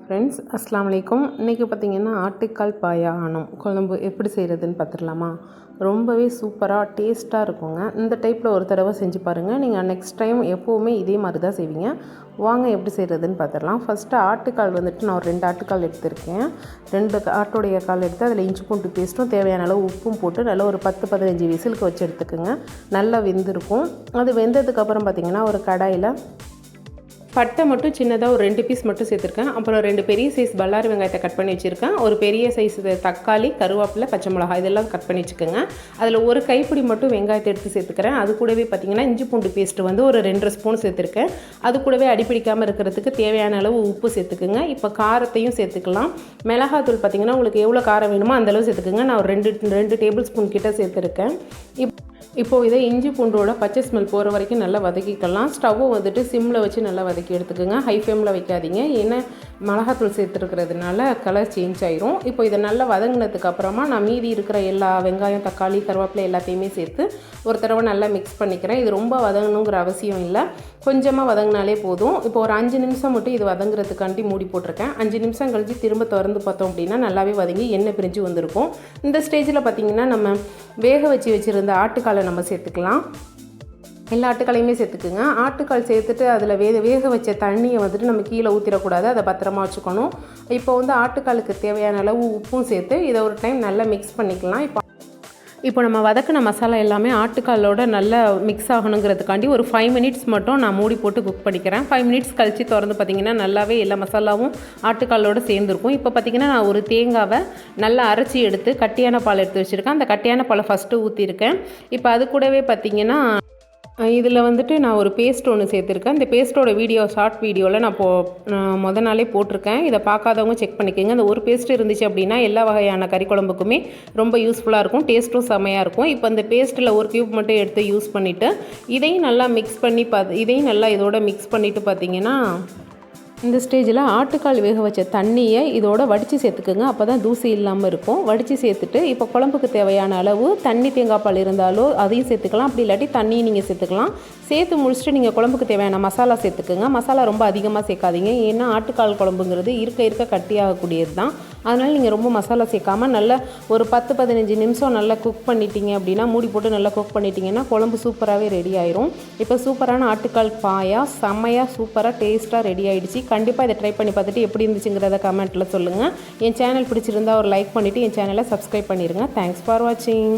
Friends அஸ்ஸலாமு அலைக்கும். இன்றைக்கி பார்த்திங்கன்னா ஆட்டுக்கால் பாயானம் குழம்பு எப்படி செய்கிறதுன்னு பார்த்துடலாமா? ரொம்பவே சூப்பராக டேஸ்ட்டாக இருக்குங்க. இந்த டைப்பில் ஒரு தடவை செஞ்சு பாருங்கள். நீங்கள் நெக்ஸ்ட் டைம் எப்போவுமே இதே மாதிரி தான் செய்வீங்க. வாங்க எப்படி செய்கிறதுன்னு பார்த்துடலாம். ஃபஸ்ட்டு ஆட்டுக்கால் வந்துட்டு நான் ஒரு 2 ஆட்டுக்கால் எடுத்திருக்கேன். 2 ஆட்டோடைய கால் எடுத்து அதில் இஞ்சி பூண்டு பேஸ்ட்டும் தேவையான அளவு உப்பும் போட்டு நல்லா ஒரு 10-15 விசிலுக்கு வச்சு எடுத்துக்கோங்க. நல்லா வெந்திருக்கும். அது வெந்ததுக்கப்புறம் பார்த்திங்கன்னா ஒரு கடாயில் பட்டை மட்டும் சின்னதாக ஒரு 2 பீஸ் மட்டும் சேர்த்துருக்கேன். அப்புறம் 2 பெரிய சைஸ் பல்லாரி வெங்காயத்தை கட் பண்ணி வச்சுருக்கேன். ஒரு பெரிய சைஸ் தக்காளி, கருவேப்பிலை, பச்சை மிளகாய் இதெல்லாம் கட் பண்ணி வச்சுக்கோங்க. அதில் ஒரு கைப்பிடி மட்டும் வெங்காயத்தை எடுத்து சேர்த்துக்கிறேன். அது கூடவே பார்த்திங்கன்னா இஞ்சி பூண்டு பேஸ்ட்டு வந்து ஒரு 2 ஸ்பூன் சேர்த்துருக்கேன். அது கூடவே அடிப்பிடிக்காமல் இருக்கிறதுக்கு தேவையான அளவு உப்பு சேர்த்துக்குங்க. இப்போ காரத்தையும் சேர்த்துக்கலாம். மிளகாத்தூள் பார்த்திங்கன்னா உங்களுக்கு எவ்வளோ காரம் வேணுமோ அந்தளவு சேர்த்துக்குங்க. நான் ஒரு 2 டேபிள் ஸ்பூன் கிட்ட சேர்த்துருக்கேன். இப்போது இதை இஞ்சி பூண்டோட பச்சை ஸ்மெல் போகிற வரைக்கும் நல்லா வதக்கிக்கலாம். ஸ்டவ்வை வந்துட்டு சிம்மில் வச்சு நல்லா வதக்கி எடுத்துக்கோங்க. ஹை ஃப்ளேமில் வைக்காதீங்க, ஏன்னா மிளகாத்தூள் சேர்த்துருக்கிறதுனால கலர் சேஞ்ச் ஆயிரும். இப்போ இதை நல்லா வதங்கினதுக்கு அப்புறமா நான் மீதி இருக்கிற எல்லா வெங்காயம், தக்காளி, கருவேப்பிலை எல்லாத்தையுமே சேர்த்து ஒரு தடவை நல்லா மிக்ஸ் பண்ணிக்கிறேன். இது ரொம்ப வதங்கணுங்கிற அவசியம் இல்லை, கொஞ்சமாக வதங்கினாலே போதும். இப்போ ஒரு 5 நிமிஷம் மட்டும் இது வதங்குறதுக்காண்டி மூடி போட்டிருக்கேன். 5 நிமிஷம் கழித்து திரும்ப திறந்து பார்த்தோம் அப்படின்னா நல்லாவே வதங்கி எண்ணெய் பிரிஞ்சு வந்திருக்கும். இந்த ஸ்டேஜில் பார்த்திங்கன்னா நம்ம வேக வச்சுருந்த ஆட்டுக்காலை நம்ம சேர்த்துக்கலாம். எல்லா ஆட்டுக்காலையுமே சேர்த்துக்குங்க. ஆட்டுக்கால் சேர்த்துட்டு அதில் வேக வச்ச தண்ணியை வந்துட்டு நம்ம கீழே ஊற்றிடக்கூடாது, அதை பத்திரமா வச்சுக்கணும். இப்போ வந்து ஆட்டுக்காலுக்கு தேவையான அளவு உப்பும் சேர்த்து இதை ஒரு டைம் நல்லா மிக்ஸ் பண்ணிக்கலாம். இப்போ நம்ம வதக்கின மசாலா எல்லாமே ஆட்டுக்காலோட நல்லா மிக்ஸ் ஆகணுங்கிறதுக்காண்டி ஒரு 5 மினிட்ஸ் மட்டும் நான் மூடி போட்டு குக் பண்ணிக்கிறேன். 5 மினிட்ஸ் கழித்து திறந்து பார்த்திங்கன்னா நல்லாவே எல்லா மசாலாவும் ஆட்டுக்காலோடு சேர்ந்துருக்கும். இப்போ பார்த்திங்கன்னா நான் ஒரு தேங்காவை நல்லா அரைச்சி எடுத்து கட்டியான பால் எடுத்து வச்சுருக்கேன். அந்த கட்டியான பாலை ஃபஸ்ட்டு ஊற்றிருக்கேன். இப்போ அது கூடவே பார்த்திங்கன்னா இதில் வந்துட்டு நான் ஒரு பேஸ்ட் ஒன்று சேர்த்துருக்கேன். இந்த பேஸ்ட்டோட ஷார்ட் வீடியோவில் நான் முத நாளே போட்டிருக்கேன். இதை பார்க்காதவங்க செக் பண்ணிக்கோங்க. அந்த ஒரு பேஸ்ட் இருந்துச்சு அப்படின்னா எல்லா வகையான கறி குழம்புக்குமே ரொம்ப யூஸ்ஃபுல்லாக இருக்கும், டேஸ்ட்டும் செமையாக இருக்கும். இப்போ அந்த பேஸ்ட்டில் ஒரு க்யூப் மட்டும் எடுத்து யூஸ் பண்ணிவிட்டு இதையும் நல்லா மிக்ஸ் பண்ணி இதையும் நல்லா இதோட மிக்ஸ் பண்ணிவிட்டு பார்த்திங்கன்னா இந்த ஸ்டேஜில் ஆட்டுக்கால் வேக வச்ச தண்ணியை இதோட வடித்து சேர்த்துக்குங்க. அப்போ தான் தூசி இல்லாமல் இருக்கும். வடித்து சேர்த்துட்டு இப்போ குழம்புக்கு தேவையான அளவு தண்ணி தேங்காய் பால் இருந்தாலோ அதையும் சேர்த்துக்கலாம். அப்படி இல்லாட்டி தண்ணியும் நீங்கள் சேர்த்துக்கலாம். சேர்த்து முடிச்சுட்டு நீங்கள் குழம்புக்கு தேவையான மசாலா சேர்த்துக்குங்க. மசாலா ரொம்ப அதிகமாக சேர்க்காதீங்க, ஏன்னா ஆட்டுக்கால் குழம்புங்கிறது இருக்க கட்டியாகக்கூடியது தான். அதனால் நீங்கள் ரொம்ப மசாலா சேர்க்காமல் நல்லா ஒரு 10-15 நிமிஷம் நல்லா குக் பண்ணிட்டீங்க அப்படின்னா, மூடி போட்டு நல்லா குக் பண்ணிட்டீங்கன்னா குழம்பு சூப்பராகவே ரெடி ஆயிரும். இப்போ சூப்பரான ஆட்டுக்கால் பாயா செம்மையாக சூப்பராக டேஸ்ட்டாக ரெடி ஆகிடுச்சு. கண்டிப்பாக இதை ட்ரை பண்ணி பார்த்துட்டு எப்படி இருந்துச்சுங்கிறத கமெண்ட்டில் சொல்லுங்கள். என் சேனல் பிடிச்சிருந்தா ஒரு லைக் பண்ணிவிட்டு என் சேனலை சப்ஸ்கிரைப் பண்ணிடுங்க. தேங்க்ஸ் ஃபார் வாட்சிங்.